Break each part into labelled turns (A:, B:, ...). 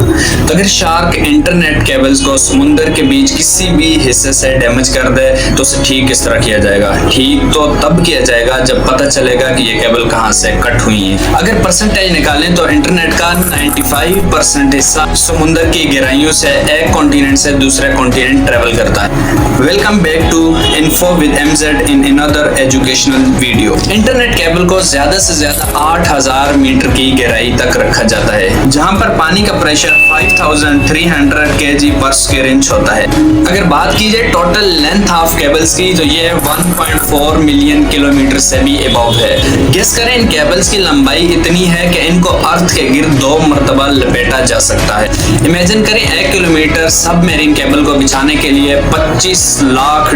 A: तो अगर shark internet cables को समुंदर के बीच किसी भी हिस्से से डैमेज कर दे तो उसे ठीक किस तरह किया जाएगा? ठीक तो तब किया जाएगा जब पता चलेगा कि ये केबल कहाँ से कट हुई है। अगर परसेंटेज निकालें तो इंटरनेट का 95% हिस्सा समुंदर की गहराइयों से एक कॉन्टिनेंट से दूसरे कॉन्टिनेंट ट्रेवल करता है। Welcome back to info with MZ in another educational video. Internet cable को ज्यादा से ज्यादा 8000 मीटर की गहराई तक रखा जाता है, जहां पर पानी का प्रेशर 5300 kg पर स्क्वायर इंच होता है। अगर बात की जाए टोटल लेंथ ऑफ केबल्स की तो ये 1.4 मिलियन किलोमीटर से भी अबव है। गेस करें इन केबल्स की लंबाई इतनी है कि इनको अर्थ के गिर्द 2 मरतबा लपेटा जा सकता है। इमेजिन करें 1 किलोमीटर सबमरीन केबल को बिछाने के लिए $25 लाख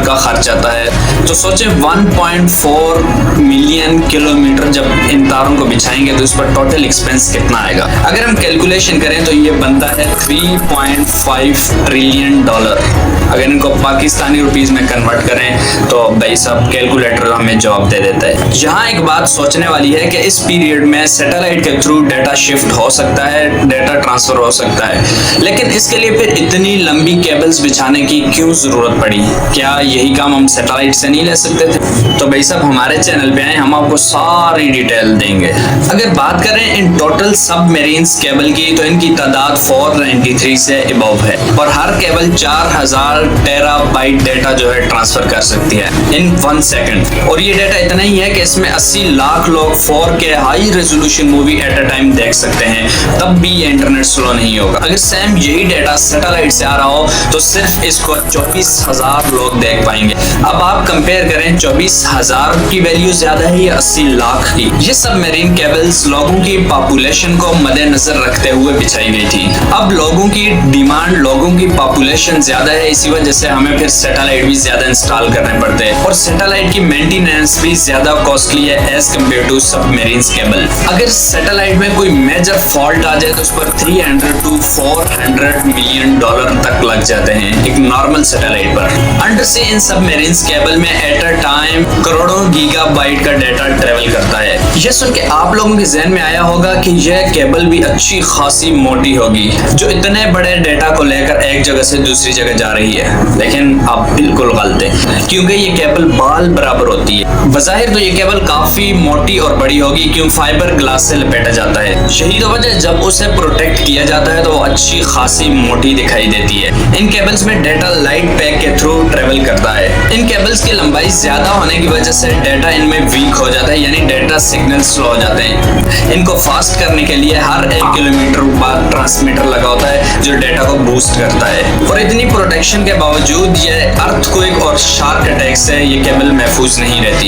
A: का खर्च आता है। तो सोचें 1.4 मिलियन किलोमीटर जब इन तारों को बिछाएंगे तो इस पर टोटल एक्सपेंस कितना आएगा? अगर हम कैलकुलेशन करें तो ये बनता है $3.5 ट्रिलियन। अगर इनको पाकिस्तानी रुपीस में कन्वर्ट करें तो भाई साहब कैलकुलेटर हमें जवाब दे देता है। यहाँ एक बात सोचने वाली है कि इस पीरियड में सैटेलाइट के थ्रू डाटा शिफ्ट हो सकता है, डाटा ट्रांसफर हो सकता है, लेकिन इसके लिए फिर इतनी लंबी केबल्स बिछाने की क्यों जरूरत पड़ी? क्या यही काम हम सैटेलाइट से नहीं ले सकते थे? तो भाई साहब हमारे चैनल पे आए, हम आपको सारी डिटेल देंगे। अगर बात करें इन टोटल सबमरीन केबल की तो इनकी तादाद 493 से अबव है और हर केबल 4000 टेराबाइट डेटा जो है ट्रांसफर कर सकती है इन 1 सेकंड। और ये डेटा इतना ही है कि इसमें 80 लाख लोग 4K high resolution movie at a time देख सकते हैं, तब भी ये इंटरनेट स्लो नहीं होगा। अगर सेम यही डेटा सैटेलाइट से आ रहा हो तो सिर्फ इसको 24,000 लोग देख पाएंगे। अब आप कंपेयर करें 24,000 की वैल्यू ज्यादा है या 80 लाख की? ये सबमरीन केबल्स लोगों की पॉपुलेशन को मद्देनजर रखते हुए बिछाई गई थी। अब लोगों की डिमांड, लोगों की पॉपुलेशन ज्यादा है, इसी वजह से हमें फिर सैटेलाइट भी ज्यादा इंस्टॉल करने पड़ते हैं और सैटेलाइट की मेंटेनेंस भी ज्यादा कॉस्टली है as compared to submarine cable. अगर सैटेलाइट में कोई मेजर फॉल्ट आ जाए तो उस पर 300 to 400 मिलियन डॉलर तक लग जाते हैं एक नॉर्मल सैटेलाइट पर। अंडर सी इन सबमरीन केबल में एट अ टाइम करोड़ों गीगाबाइट का डेटा ट्रेवल करता है। यह सुन के आप लोगों के जहन में आया होगा कि यह केबल भी अच्छी खासी मोटी होगी जो इतने बड़े डेटा को लेकर एक जगह से दूसरी जगह जा रही है, लेकिन आप बिल्कुल गलत हैं क्योंकि ये केबल बाल बराबर होती है। बज़ाहिर तो ये केबल काफी मोटी और बड़ी होगी क्यों फाइबर ग्लास से लपेटा जाता है। यही तो वजह जब उसे प्रोटेक्ट किया जाता है तो वो अच्छी खासी मोटी दिखाई देती है। इन केबल्स में डेटा लाइट पैक के थ्रू ट्रेवल करता है। इन केबल्स की लंबाई ज्यादा होने की वजह से डेटा इनमें वीक हो जाता है, यानी डेटा सिग्नल स्लो हो जाते हैं। इनको फास्ट करने के लिए हर 1 किलोमीटर बाद ट्रांसमीटर लगा होता है जो डेटा को बूस्ट करता है। और इतनी प्रोटेक्शन के बावजूद ये अर्थक्वेक और शार्क अटैक से ये केबल महफूज नहीं रहती।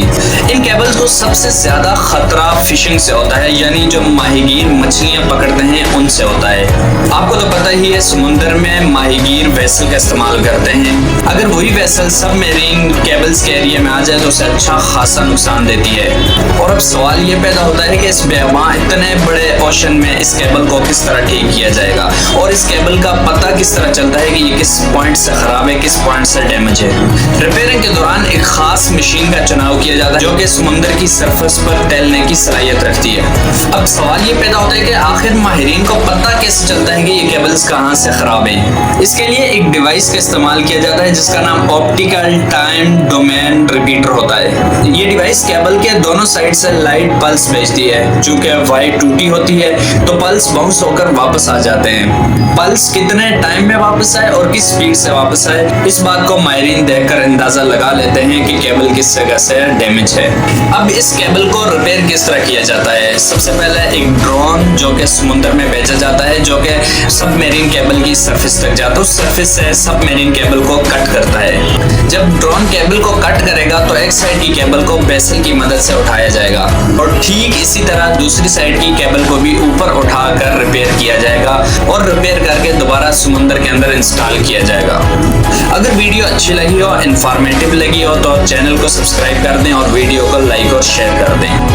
A: इन केबल्स को सबसे ज्यादा खतरा फिशिंग से होता है, यानी जो माहीगीर मछलियां पकड़ते हैं उनसे होता है। आपको तो पता ही है समुद्र में माहीगीर वेसल का इस्तेमाल करते हैं। अगर वही वेसल सबमरीन केबल्स के एरिया में आ जाए तो उसे अच्छा खासा नुकसान देती है। और अब सवाल ये पैदा होता है कि इस बेवहां इतने बड़े ओशन में इस केबल को किस तरह ठीक किया जाएगा और इस केबल का पता किस तरह चलता है कि ये किस पॉइंट से खराब है, किस पॉइंट से डैमेज है। रिपेयरिंग के दौरान एक खास मशीन का चुनाव किया जाता है जो कि समुद्र की सरफेस पर तैरने की सलाहियत रखती है। अब सवाल ये पैदा होता है कि आखिर माहिरीन को पता कैसे चलता है कि ये केबल्स कहाँ से खराब है? इसके लिए एक डिवाइस का इस्तेमाल किया जाता है जिसका नाम ऑप्टिकल टाइम डोमेन रिपीटर होता है। ये डिवाइस केबल के दोनों साइड से लाइट पल्स भेजती है। चूंकि वायर टूटी होती है तो पल्स बाउंस होकर वापस आ जाते हैं। पल्स कितने टाइम में वापस आए और किस स्पीड से वापस आए, इस बात को माहिरीन देखकर अंदाजा लगा लेते हैं कि केबल किस जगह से डैमेज है। अब इस केबल को रिपेयर किस तरह किया जाता है? सबसे पहले एक ड्रोन जो कि समुद्र में भेजा जाता है जो कि सबमरीन केबल की सरफेस तक जाता है, उस सरफेस से सबमरीन केबल को कट करता है। जब ड्रोन केबल को कट करेगा तो एक साइड की केबल को बेसल की मदद से उठाया जाएगा और ठीक इसी तरह दूसरी साइड की केबल को भी ऊपर उठाकर रिपेयर किया जाएगा और रिपेयर करके दोबारा समुद्र के अंदर इंस्टॉल किया जाएगा। अगर वीडियो अच्छी लगी हो, इंफॉर्मेटिव लगी हो तो चैनल को सब्सक्राइब कर दें और वीडियो को लाइक और शेयर कर दें।